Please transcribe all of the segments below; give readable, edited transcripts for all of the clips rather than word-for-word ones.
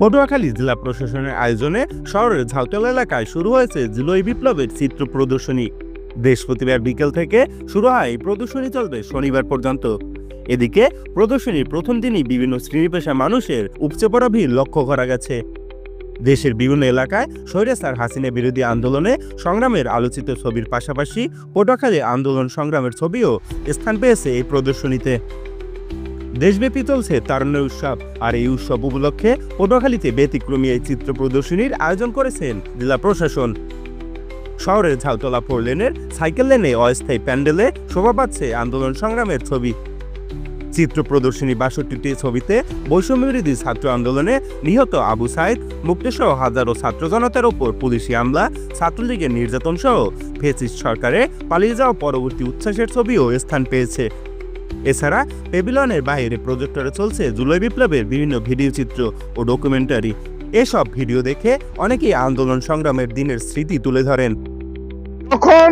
পটুয়াখালী জেলা প্রশাসনের আয়োজনে শহরের ঝাউতলা এলাকায় শুরু হয়েছে জুলাই বিপ্লবের চিত্র প্রদর্শনী। বৃহস্পতিবার বিকেল থেকে শুরু হয় এই প্রদর্শনী, চলবে শনিবার পর্যন্ত। এদিকে প্রদর্শনীর প্রথম দিনই বিভিন্ন শ্রেণী পেশা মানুষের উপচে পড়া ভিড় লক্ষ্য করা গেছে। দেশের বিভিন্ন এলাকায় স্বৈরাচার হাসিনা বিরোধী আন্দোলনে সংগ্রামের আলোচিত ছবির পাশাপাশি পটুয়াখালী আন্দোলন সংগ্রামের ছবিও স্থান পেয়েছে এই প্রদর্শনীতে। দেশব্যাপী চলছে তারুণ্যের উৎসব, আর এই উৎসব উপলক্ষে পটুয়াখালীতে ব্যতিক্রমী এই চিত্র প্রদর্শনীর আয়োজন করেছেন জেলা প্রশাসন। শহরের ঝাউতলা 4 লেনের সাইকেল লেনে অস্থায়ী প্যান্ডেলে শোভা পাচ্ছে আন্দোলন সংগ্রামের ছবি। চিত্র প্রদর্শনী 62টি ছবিতে বৈষম্যবিরোধী ছাত্র আন্দোলনে নিহত আবু সাইদ মুক্তসহ হাজারো ছাত্র জনতার ওপর পুলিশি হামলা, ছাত্রলীগের নির্যাতন সহ ফ্যাসিস্ট সরকারে পালিয়ে যাওয়া পরবর্তী উচ্ছ্বাসের ছবিও স্থান পেয়েছে। এছাড়া প্যাভিলিয়নের বাইরে প্রজেক্টরে চলছে জুলাই বিপ্লবের বিভিন্ন ভিডিও চিত্র ও ডকুমেন্টারি। এসব ভিডিও দেখে অনেকেই আন্দোলন সংগ্রামের দিনের স্মৃতি তুলে ধরেন। তখন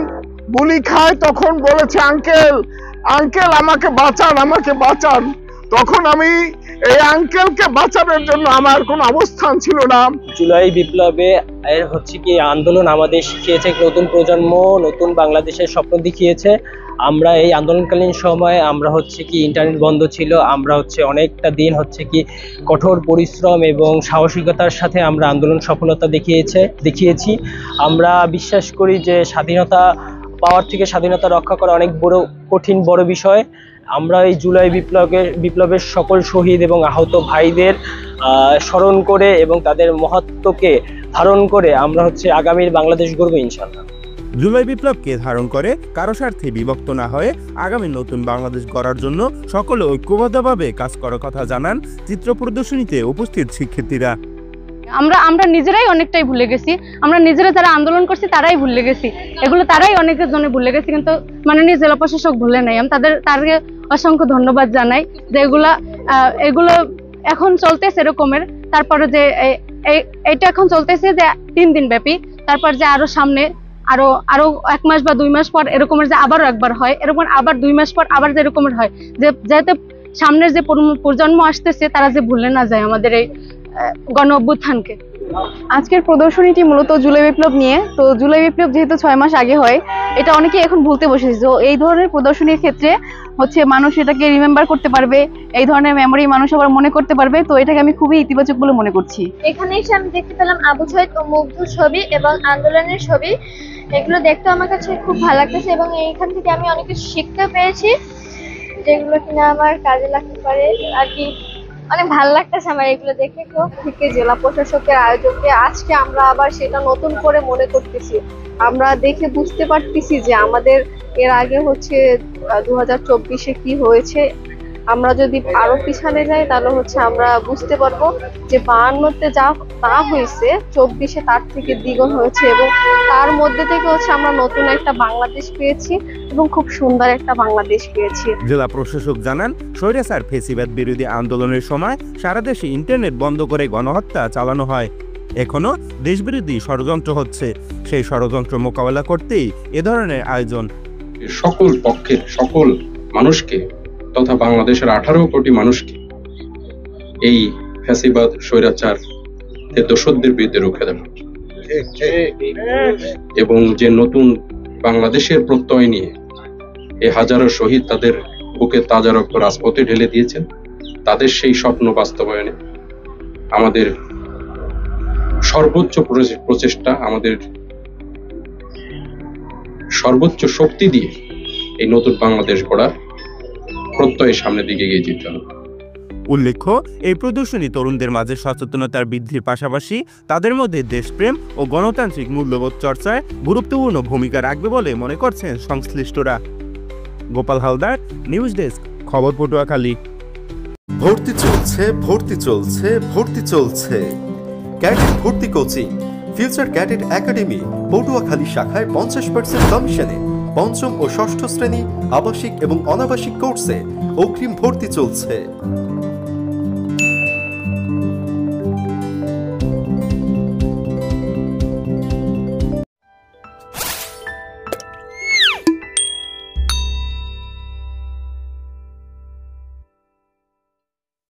গুলি খায়, তখন বলেছে আঙ্কেল আঙ্কেল আমাকে বাঁচান, আমাকে বাঁচান। তখন আমি এই আঙ্কেলকে বাঁচানোর জন্য আমার কোনো অবস্থান ছিল না। জুলাই বিপ্লবে হচ্ছে কি আন্দোলন আমাদের শিখিয়েছে, নতুন প্রজন্ম নতুন বাংলাদেশের স্বপ্ন দেখিয়েছে। আমরা এই আন্দোলনকালীন সময়ে আমরা হচ্ছে কি ইন্টারনেট বন্ধ ছিল, আমরা হচ্ছে অনেকটা দিন হচ্ছে কি কঠোর পরিশ্রম এবং সাহসিকতার সাথে আমরা আন্দোলন সফলতা দেখিয়েছি। আমরা বিশ্বাস করি যে স্বাধীনতা পাওয়ার থেকে স্বাধীনতা রক্ষা করা অনেক কঠিন বড় বিষয়। আমরা এই জুলাই বিপ্লবের সকল শহীদ এবং আহত ভাইদের স্মরণ করে এবং তাদের মহত্বকে ধারণ করে আমরা হচ্ছে আগামীর বাংলাদেশ গড়ব ইনশাআল্লাহ। জুলাই বিপ্লবকে ধারণ করে কারো স্বার্থে বিভক্ত না হয়ে আগামী নতুন বাংলাদেশ গড়ার জন্য সকলে ঐক্যবদ্ধভাবে কাজ করার কথা জানান চিত্র প্রদর্শনীতে উপস্থিত শিক্ষার্থীরা। আমরা নিজেরাই অনেকটাই ভুলে গেছি, আমরা নিজেরা যারা আন্দোলন করছি তারাই ভুলে গেছি, এগুলো তারাই অনেকের জন্য ভুলে গেছি, কিন্তু মাননীয় জেলা প্রশাসক ভুলে নাই। আমি তাদেরকে অসংখ্য ধন্যবাদ জানাই যে এগুলো এখন চলতেছে এরকমের। তারপরে যে এটা এখন চলতেছে যে 3 দিন ব্যাপী, তারপর যে আরো সামনে আরো 1 মাস বা 2 মাস পর এরকমের যে আবারও একবার হয়, এরকম আবার 2 মাস পর আবার যে এরকমের হয়, যে যাতে সামনের যে প্রজন্ম আসতেছে তারা যে ভুলে না যায় আমাদের এই গণ অভ্যুত্থানকে। আজকের প্রদর্শনীটি মূলত জুলাই বিপ্লব নিয়ে। তো জুলাই বিপ্লব যেহেতু 6 মাস আগে হয়, এটা অনেকে এখন ভুলতে বসেছে। তো এই ধরনের প্রদর্শনীর ক্ষেত্রে হচ্ছে মানুষ এটাকে রিমেম্বার করতে পারবে, এই ধরনের মেমোরি মানুষ আবার মনে করতে পারবে। তো এটাকে আমি খুবই ইতিবাচক বলে মনে করছি। এখানে এসে আমি দেখতে পেলাম আবু সাইদ ও মুগ্ধর ছবি এবং আন্দোলনের ছবি। এগুলো দেখতে আমার কাছে খুব ভালো লাগতেছে এবং এইখান থেকে আমি অনেক কিছু শিখতে পেরেছি, যেগুলো কিনা আমার কাজে লাগতে পারে আর কি। অনেক ভালো লাগতেছে আমার এগুলো দেখে। থেকে জেলা প্রশাসকের আয়োজকে আজকে আমরা আবার সেটা নতুন করে মনে করতেছি। আমরা দেখে বুঝতে পারতেছি যে আমাদের এর আগে হচ্ছে 2024-এ কি হয়েছে। আমরা যদি আরো পিছনে যাই তাহলে হচ্ছে আমরা বুঝতে পারবো যে 52-তে যা হয়েছে 24-এ তার থেকে দ্বিগুণ হয়েছে, এবং তার মধ্যে থেকে হচ্ছে আমরা নতুন একটা বাংলাদেশ পেয়েছি এবং খুব সুন্দর একটা বাংলাদেশ পেয়েছি। জেলা প্রশাসক জানান, স্বৈরাচার ফ্যাসিবাদ বিরোধী আন্দোলনের সময় সারা দেশে ইন্টারনেট বন্ধ করে গণহত্যা চালানো হয়। এখনো দেশবিরোধী ষড়যন্ত্র হচ্ছে, সেই ষড়যন্ত্র মোকাবেলা করতেই এ ধরনের আয়োজন। সকল পক্ষের সকল মানুষকে তথা বাংলাদেশের 18 কোটি মানুষকে এই ফ্যাসিবাদ স্বৈরাচার দোষরদের বিরুদ্ধে রুখে দেন এবং যে নতুন বাংলাদেশের প্রত্যয় নিয়ে এই হাজারো শহীদ তাদের বুকে তাজা রক্ত রাজপথে ঢেলে দিয়েছেন, তাদের সেই স্বপ্ন বাস্তবায়নে আমাদের সর্বোচ্চ প্রচেষ্টা, আমাদের সর্বোচ্চ শক্তি দিয়ে এই নতুন বাংলাদেশ গড়ার প্রত্যয়ের সামনের দিকে এগিয়ে যেতে হবে। উল্লেখ্য, এই প্রদর্শনী তরুণদের মাঝে সচেতনতার বৃদ্ধির পাশাপাশি তাদের মধ্যে দেশপ্রেম ও গণতান্ত্রিক মূল্যবোধ চর্চায় গুরুত্বপূর্ণ ভূমিকা রাখবে বলে মনে করছেন সংশ্লিষ্টরা। গোপাল হালদার, নিউজ ডেস্ক, খবর পটুয়াখালী। ভর্তি চলছে ক্যাডেট ভর্তি coaching. Future cadet academy Patuakhali শাখায় 50% কমিশনে 5ম ও 6ষ্ঠ শ্রেণী আবাসিক এবং অনাবাসিক কোর্সে অগ্রিম ভর্তি চলছে।